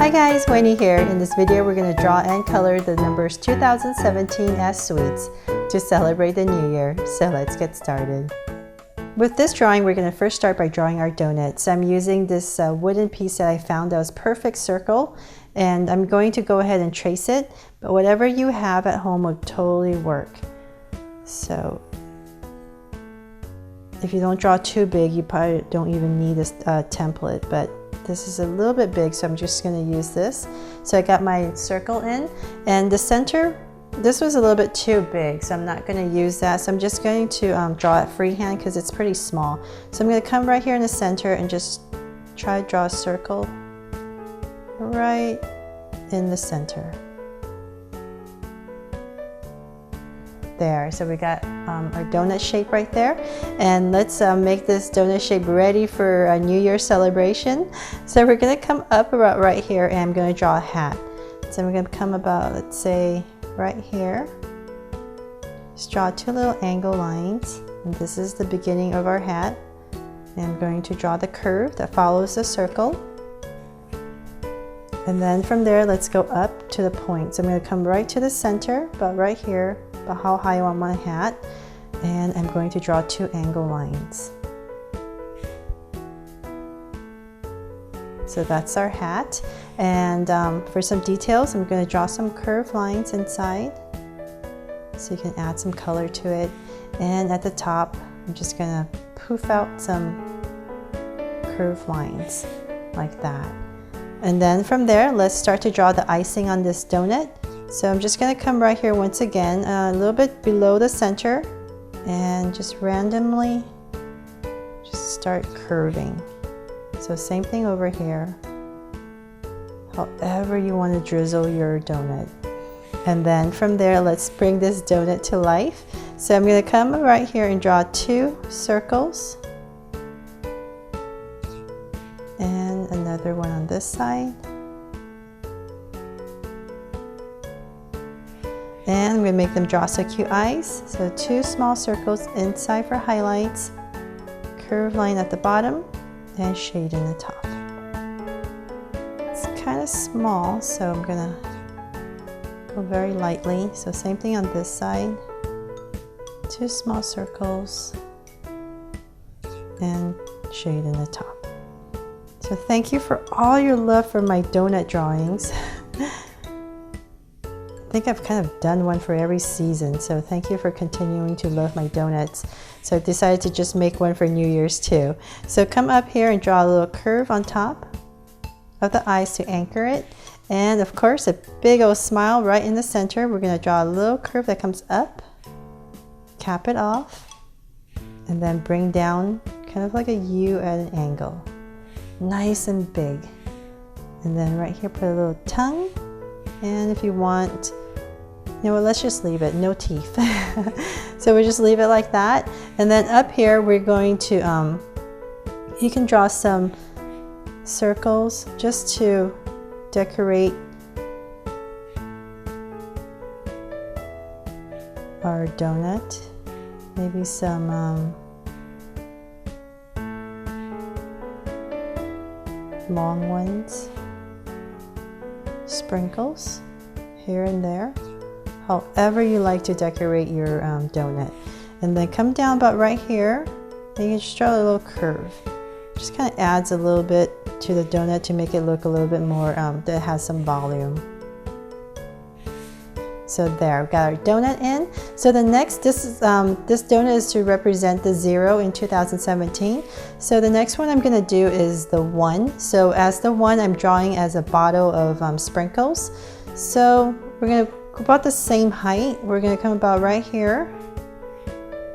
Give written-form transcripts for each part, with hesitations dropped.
Hi guys, Winnie here. In this video we're going to draw and color the numbers 2017 as sweets to celebrate the new year. So let's get started. With this drawing we're going to first start by drawing our donuts. I'm using this wooden piece that I found that was perfect circle, and I'm going to go ahead and trace it, but whatever you have at home will totally work. So if you don't draw too big, you probably don't even need this template, but this is a little bit big, so I'm just going to use this. So I got my circle in, and the center, this was a little bit too big, so I'm not going to use that. So I'm just going to draw it freehand because it's pretty small. So I'm going to come right here in the center and just try to draw a circle right in the center. There, so we got our donut shape right there, and let's make this donut shape ready for a New Year celebration. So we're going to come up about right here, and I'm going to draw a hat. So I'm going to come about, let's say, right here. Just draw two little angle lines, and this is the beginning of our hat. And I'm going to draw the curve that follows the circle. And then from there, let's go up to the point. So I'm going to come right to the center, about right here, about how high I want my hat, and I'm going to draw two angle lines. So that's our hat, and for some details I'm going to draw some curved lines inside so you can add some color to it, and at the top I'm just going to poof out some curved lines like that. And then from there, let's start to draw the icing on this donut. So I'm just going to come right here once again, a little bit below the center, and just randomly just start curving. So same thing over here, however you want to drizzle your donut. And then from there, let's bring this donut to life. So I'm going to come right here and draw two circles, and another one on this side. And I'm going to make them draw so cute eyes. So two small circles inside for highlights, curved line at the bottom, and shade in the top. It's kind of small, so I'm going to go very lightly. So same thing on this side. Two small circles and shade in the top. So thank you for all your love for my donut drawings. I think I've kind of done one for every season, so thank you for continuing to love my donuts. So I decided to just make one for New Year's too. So come up here and draw a little curve on top of the eyes to anchor it, and of course a big old smile right in the center. We're going to draw a little curve that comes up, cap it off, and then bring down kind of like a U at an angle, nice and big. And then right here put a little tongue, and if you want, you know what, let's just leave it, no teeth. So we just leave it like that. And then up here we're going to, you can draw some circles just to decorate our donut. Maybe some long ones, sprinkles here and there, however you like to decorate your donut. And then come down about right here, and you can just draw a little curve. Just kind of adds a little bit to the donut to make it look a little bit more, that has some volume. So there, we've got our donut in. So the next, this donut is to represent the 0 in 2017. So the next one I'm going to do is the 1. So as the 1, I'm drawing as a bottle of sprinkles. So we're going to go about the same height. We're going to come about right here.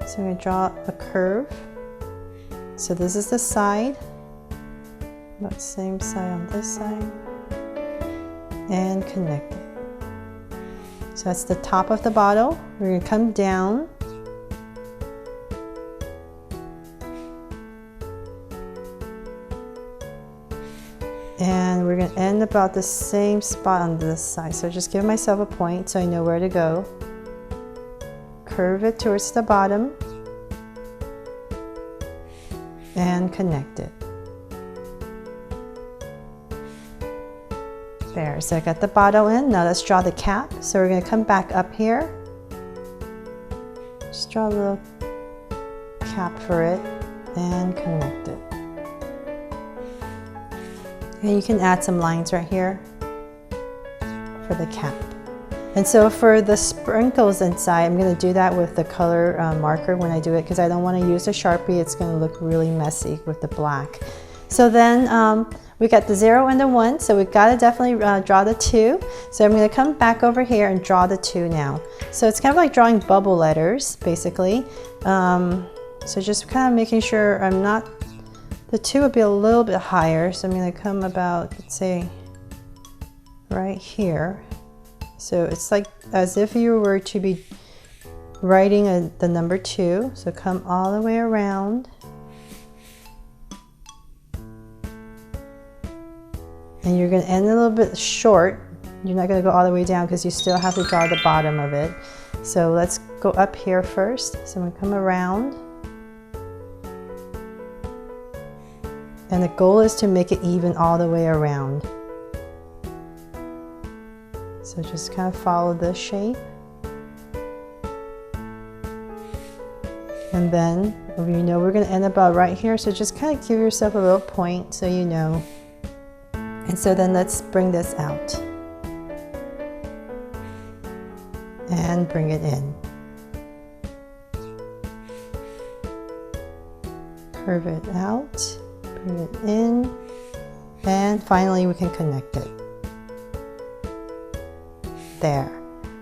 So I'm going to draw a curve. So this is the side, about the same side on this side, and connect it. So that's the top of the bottle. We're going to come down, and we're going to end about the same spot on this side. So just give myself a point so I know where to go. Curve it towards the bottom and connect it. There, so I got the bottle in. Now let's draw the cap. So we're going to come back up here. Just draw a little cap for it and connect it. And you can add some lines right here for the cap. And so for the sprinkles inside, I'm going to do that with the color marker when I do it, because I don't want to use a Sharpie. It's going to look really messy with the black. So then we got the 0 and the 1, so we've got to definitely draw the 2. So I'm going to come back over here and draw the 2 now. So it's kind of like drawing bubble letters, basically. So just kind of making sure I'm not, the 2 would be a little bit higher. So I'm going to come about, let's say, right here. So it's like as if you were to be writing the number 2. So come all the way around. And you're going to end a little bit short. You're not going to go all the way down because you still have to draw the bottom of it. So let's go up here first. So I'm going to come around. And the goal is to make it even all the way around. So just kind of follow this shape. And then you know we're going to end about right here. So just kind of give yourself a little point so you know. And so then let's bring this out and bring it in. Curve it out, bring it in, and finally we can connect it. There.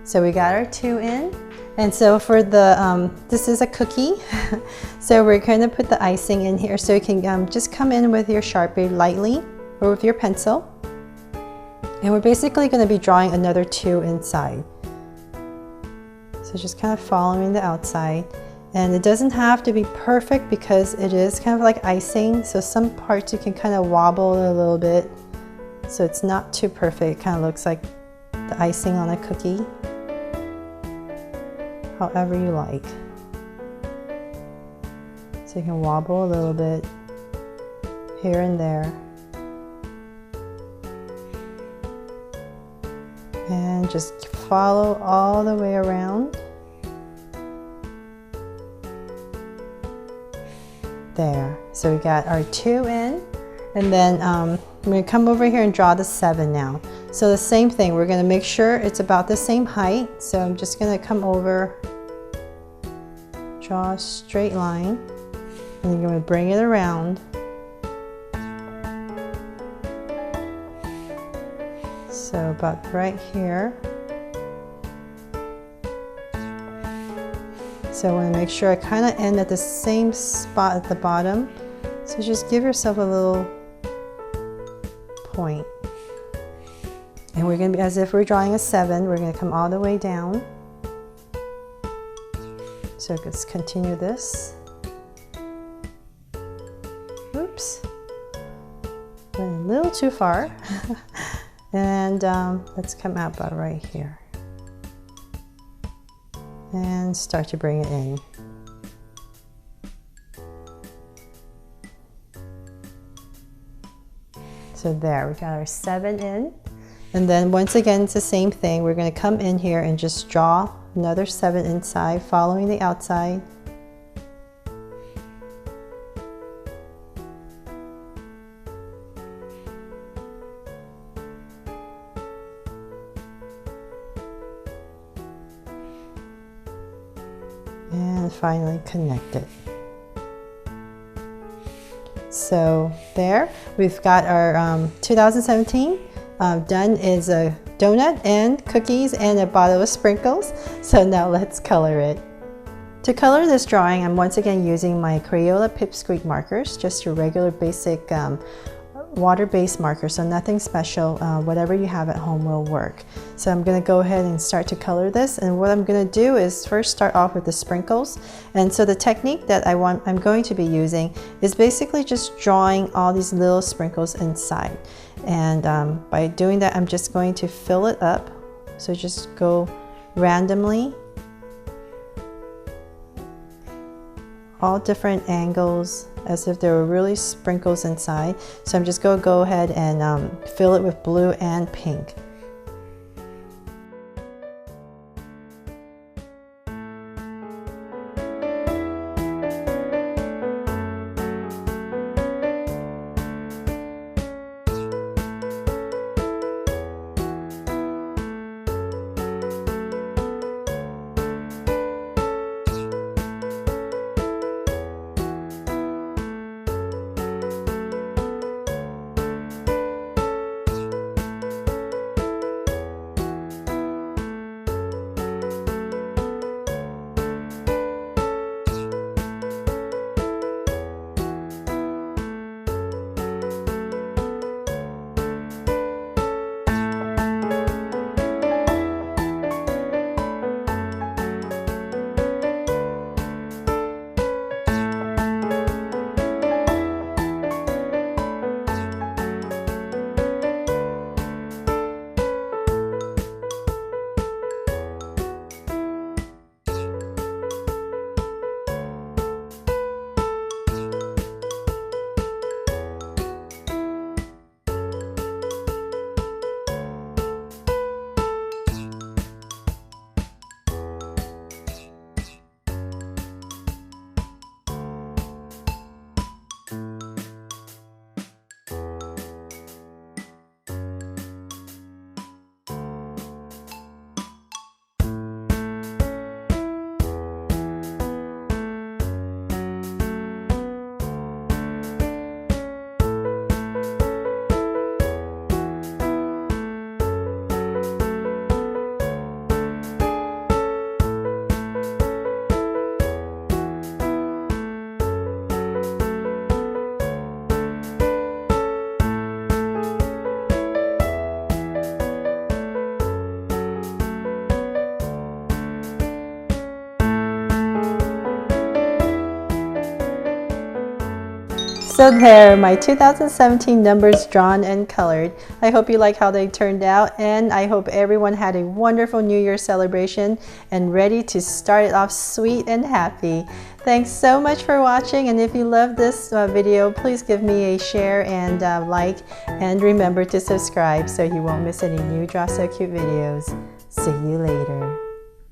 So we got our 2 in. And so for the, this is a cookie. So we're going to put the icing in here. So you can just come in with your Sharpie lightly, or with your pencil, and we're basically going to be drawing another 2 inside. So just kind of following the outside, and it doesn't have to be perfect because it is kind of like icing, so some parts you can kind of wobble a little bit, so it's not too perfect. It kind of looks like the icing on a cookie, however you like. So you can wobble a little bit here and there. And just follow all the way around. There. So we got our 2 in, and then I'm going to come over here and draw the 7 now. So the same thing, we're going to make sure it's about the same height. So I'm just going to come over, draw a straight line, and I'm going to bring it around. So about right here. So I want to make sure I kind of end at the same spot at the bottom. So just give yourself a little point. And we're going to be, as if we're drawing a 7, we're going to come all the way down. So let's continue this. Oops. Went a little too far. And let's come out about right here. And start to bring it in. So there, we got our 7 in. And then once again, it's the same thing. We're going to come in here and just draw another 7 inside, following the outside. And finally connect it. So there, we've got our 2017 done. Is a donut and cookies and a bottle of sprinkles. So now let's color it. To color this drawing, I'm once again using my Crayola Pipsqueak markers, just your regular basic water-based marker, so nothing special. Whatever you have at home will work. So I'm going to go ahead and start to color this, and what I'm going to do is first start off with the sprinkles. And so the technique that I'm going to be using is basically just drawing all these little sprinkles inside, and by doing that I'm just going to fill it up. So just go randomly, all different angles as if there were really sprinkles inside. So I'm just going to go ahead and fill it with blue and pink. So there, my 2017 numbers drawn and colored. I hope you like how they turned out, and I hope everyone had a wonderful New Year celebration and ready to start it off sweet and happy. Thanks so much for watching, and if you love this video, please give me a share and like, and remember to subscribe so you won't miss any new Draw So Cute videos. See you later.